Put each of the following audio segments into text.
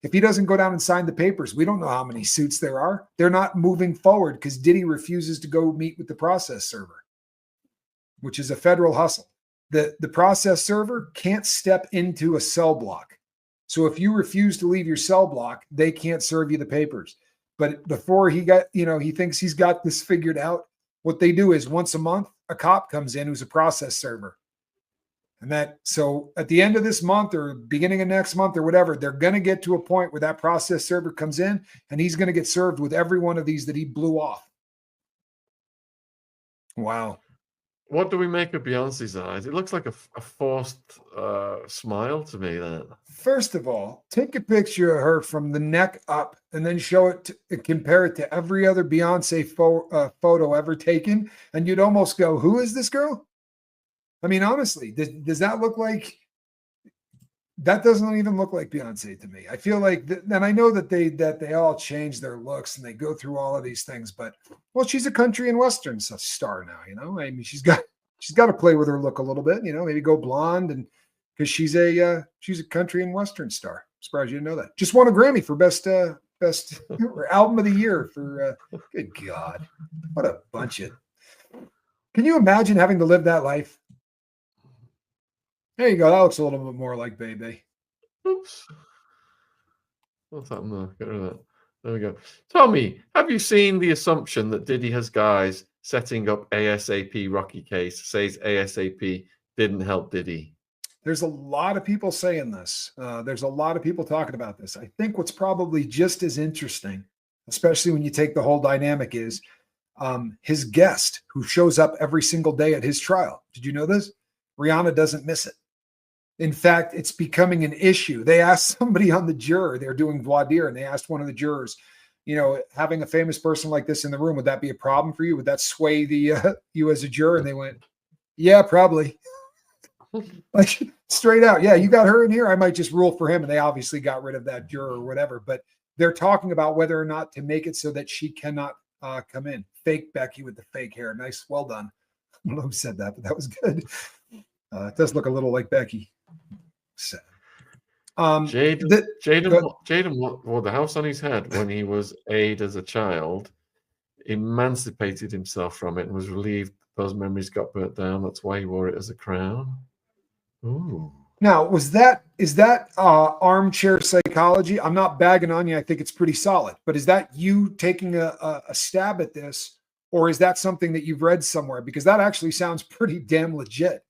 If he doesn't go down and sign the papers, we don't know how many suits there are. They're not moving forward because Diddy refuses to go meet with the process server, which is a federal hustle. The process server can't step into a cell block. So if you refuse to leave your cell block, they can't serve you the papers. But before he thinks he's got this figured out, what they do is once a month, a cop comes in who's a process server. So at the end of this month or beginning of next month or whatever, they're going to get to a point where that process server comes in and he's going to get served with every one of these that he blew off. Wow. What do we make of Beyonce's eyes? It looks like a forced smile to me. That First of all, take a picture of her from the neck up and then show it, compare it to every other Beyonce photo ever taken. And you'd almost go, who is this girl? I mean, honestly, does that look like, that doesn't even look like Beyonce to me. I feel like, and I know that they all change their looks and they go through all of these things, but well, she's a country and Western star now, I mean, she's got to play with her look a little bit, maybe go blonde, and because she's a country and Western star. Surprised you didn't know that. Just won a Grammy for best album of the year for, good God, what a bunch of, can you imagine having to live that life? There you go. That looks a little bit more like Bebe. Oops. What's happened there? Get rid of that. There we go. Tommy, have you seen the assumption that Diddy has guys setting up ASAP Rocky case, says ASAP didn't help Diddy? There's a lot of people saying this. There's a lot of people talking about this. I think what's probably just as interesting, especially when you take the whole dynamic, is his guest who shows up every single day at his trial. Did you know this? Rihanna doesn't miss it. In fact, it's becoming an issue. They asked somebody on the juror, they're doing voir dire, and they asked one of the jurors, having a famous person like this in the room, would that be a problem for you? Would that sway you as a juror? And they went, yeah, probably. Like straight out. Yeah, you got her in here. I might just rule for him. And they obviously got rid of that juror or whatever. But they're talking about whether or not to make it so that she cannot come in. Fake Becky with the fake hair. Nice. Well done. I don't know who said that, but that was good. It does look a little like Becky. So, Jaden wore the house on his head when he was aid as a child, emancipated himself from it and was relieved those memories got burnt down. That's why he wore it as a crown. Ooh. Now, is that armchair psychology? I'm not bagging on you. I think it's pretty solid. But is that you taking a stab at this, or is that something that you've read somewhere? Because that actually sounds pretty damn legit.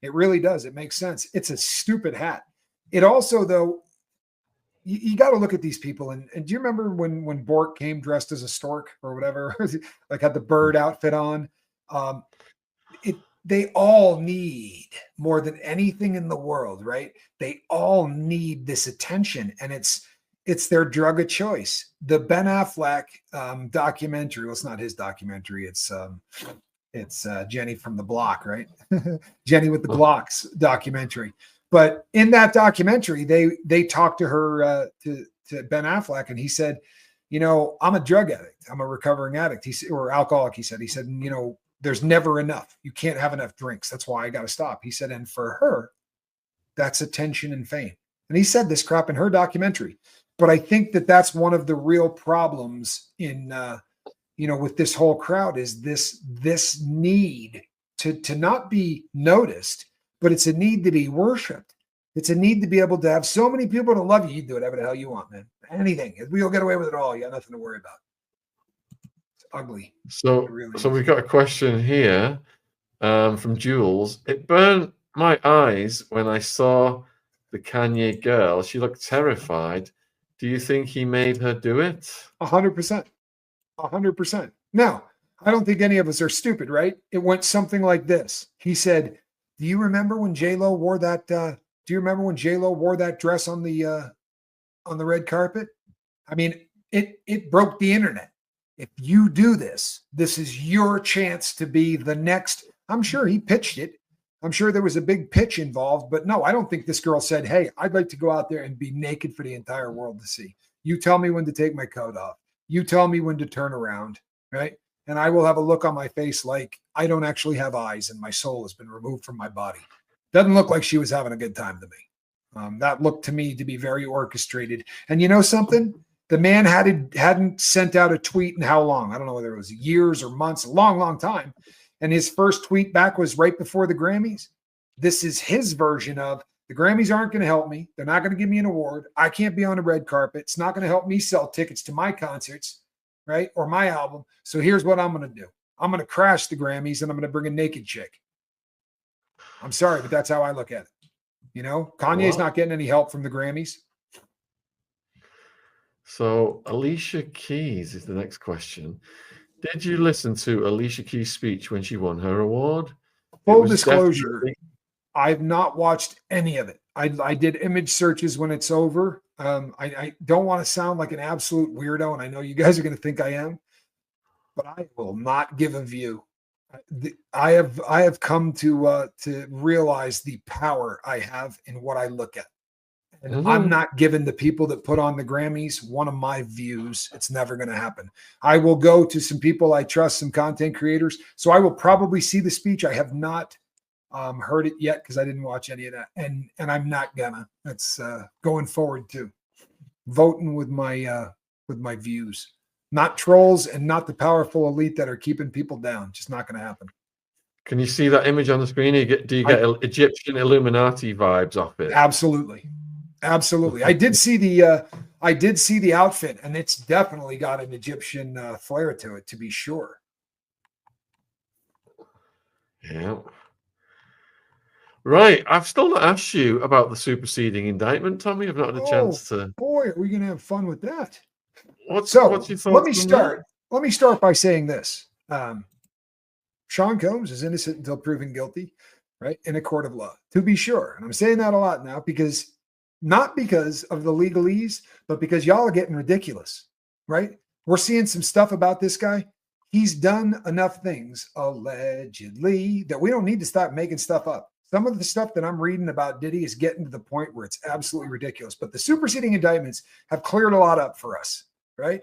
It really does. It makes sense. It's a stupid hat. It also, though, you got to look at these people. And do you remember when Bork came dressed as a stork or whatever, like had the bird outfit on? They all need more than anything in the world, right? They all need this attention, and it's their drug of choice. The Ben Affleck documentary. Well, it's not his documentary. It's Jenny from the Block, right? Jenny with the Glocks documentary. But in that documentary, they talked to her, to Ben Affleck, and he said, I'm a drug addict. I'm a recovering addict. Or alcoholic. He said, there's never enough. You can't have enough drinks. That's why I got to stop. He said, and for her, that's attention and fame. And he said this crap in her documentary. But I think that that's one of the real problems in, with this whole crowd is this need to not be noticed, but it's a need to be worshipped. It's a need to be able to have so many people to love you. You do whatever the hell you want, man. Anything. We'll get away with it all. You got nothing to worry about. It's ugly. So we've got a question here from Jules. It burned my eyes when I saw the Kanye girl. She looked terrified. Do you think he made her do it? 100%. 100%. Now, I don't think any of us are stupid, right? It went something like this. He said, do you remember when J-Lo wore that? Do you remember when J-Lo wore that dress on the red carpet? I mean, it broke the internet. If you do this, this is your chance to be the next. I'm sure he pitched it. I'm sure there was a big pitch involved, but no, I don't think this girl said, hey, I'd like to go out there and be naked for the entire world to see. You tell me when to take my coat off. You tell me when to turn around, right? And I will have a look on my face like I don't actually have eyes and my soul has been removed from my body. Doesn't look like she was having a good time to me. That looked to me to be very orchestrated. And you know something? The man hadn't sent out a tweet in how long? I don't know whether it was years or months, a long, long time. And his first tweet back was right before the Grammys. This is his version of the Grammys aren't going to help me. They're not going to give me an award. I can't be on a red carpet. It's not going to help me sell tickets to my concerts, right? Or my album. So here's what I'm going to do. I'm going to crash the Grammys and I'm going to bring a naked chick. I'm sorry, but that's how I look at it. You know, Kanye's not getting any help from the Grammys. So Alicia Keys is the next question. Did you listen to Alicia Keys' speech when she won her award? Full disclosure, I've not watched any of it. I did image searches when it's over. I don't want to sound like an absolute weirdo, and I know you guys are going to think I am, but I will not give a view. I have come to realize the power I have in what I look at. And I'm not giving the people that put on the Grammys one of my views. It's never going to happen. I will go to some people I trust, some content creators. So I will probably see the speech. I have not heard it yet because I didn't watch any of that. And I'm not gonna. That's going forward too. Voting with my views. Not trolls and not the powerful elite that are keeping people down. Just not going to happen. Can you see that image on the screen? Do you get Egyptian Illuminati vibes off it? Absolutely. Absolutely. I did see the outfit, and it's definitely got an Egyptian flair to it, to be sure. Yeah. Right. I've still not asked you about the superseding indictment, Tommy. I've not had a chance to. Boy, are we going to have fun with that? What's your thoughts? Let me start. Let me start by saying this. Sean Combs is innocent until proven guilty, right? In a court of law, to be sure. And I'm saying that a lot now because not because of the legalese, but because y'all are getting ridiculous, right? We're seeing some stuff about this guy. He's done enough things, allegedly, that we don't need to stop making stuff up. Some of the stuff that I'm reading about Diddy is getting to the point where it's absolutely ridiculous. But the superseding indictments have cleared a lot up for us, right?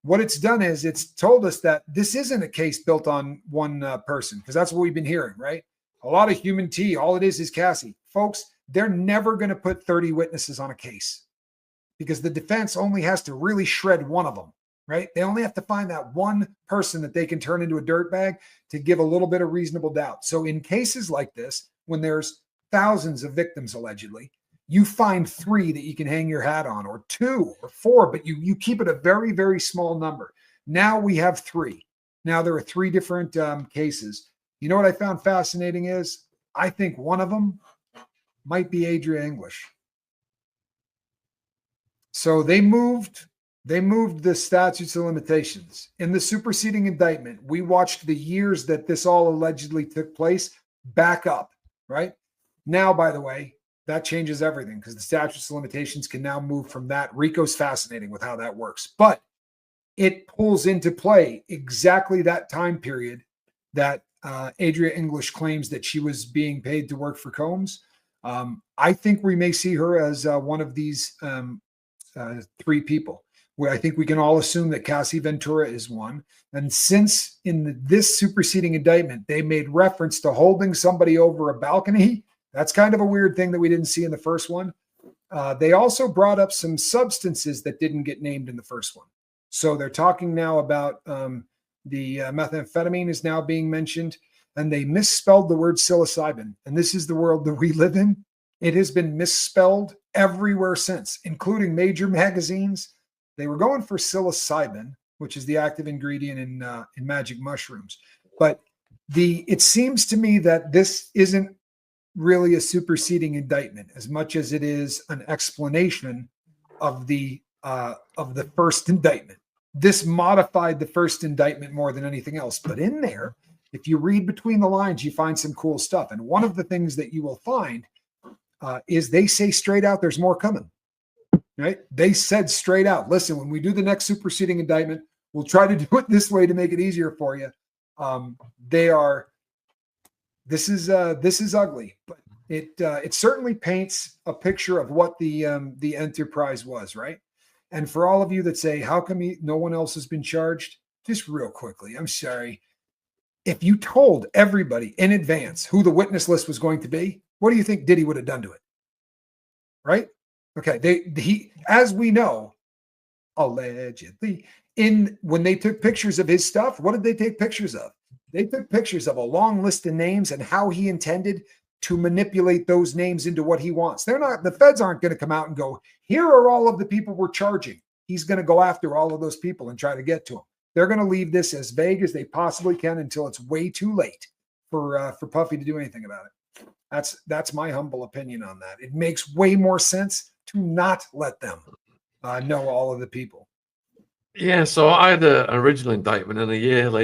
What it's done is it's told us that this isn't a case built on one person, because that's what we've been hearing, right? A lot of human tea. All it is Cassie. Folks, they're never going to put 30 witnesses on a case because the defense only has to really shred one of them, right? They only have to find that one person that they can turn into a dirtbag to give a little bit of reasonable doubt. So in cases like this, when there's thousands of victims allegedly, you find 3 that you can hang your hat on, or 2 or 4, but you keep it a very, very small number. Now we have 3. Now there are 3 different cases. You know what I found fascinating is I think one of them might be Adria English. So they moved the statutes of limitations. In the superseding indictment, we watched the years that this all allegedly took place back up, right? Now, by the way, that changes everything because the statutes of limitations can now move from that. RICO's fascinating with how that works, but it pulls into play exactly that time period that Adria English claims that she was being paid to work for Combs. I think we may see her as one of these 3 people, where I think we can all assume that Cassie Ventura is one. And since in this superseding indictment, they made reference to holding somebody over a balcony, that's kind of a weird thing that we didn't see in the first one. They also brought up some substances that didn't get named in the first one. So they're talking now about the methamphetamine is now being mentioned, and they misspelled the word psilocybin. And this is the world that we live in. It has been misspelled everywhere since, including major magazines. They were going for psilocybin, which is the active ingredient in magic mushrooms. But it seems to me that this isn't really a superseding indictment as much as it is an explanation of the first indictment. This modified the first indictment more than anything else. But in there, if you read between the lines, you find some cool stuff. And one of the things that you will find is they say straight out, there's more coming, right? They said straight out, listen, when we do the next superseding indictment, we'll try to do it this way to make it easier for you. This is ugly, but it certainly paints a picture of what the enterprise was, right? And for all of you that say, how come no one else has been charged? Just real quickly, I'm sorry. If you told everybody in advance who the witness list was going to be, what do you think Diddy would have done to it? right? Okay, as we know, allegedly, when they took pictures of his stuff, what did they take pictures of? They took pictures of a long list of names and how he intended to manipulate those names into what he wants. The feds aren't going to come out and go, here are all of the people we're charging. He's going to go after all of those people and try to get to them. They're going to leave this as vague as they possibly can until it's way too late for Puffy to do anything about it. That's my humble opinion on that. It makes way more sense to not let them know all of the people. Yeah, so I had an original indictment, and a year later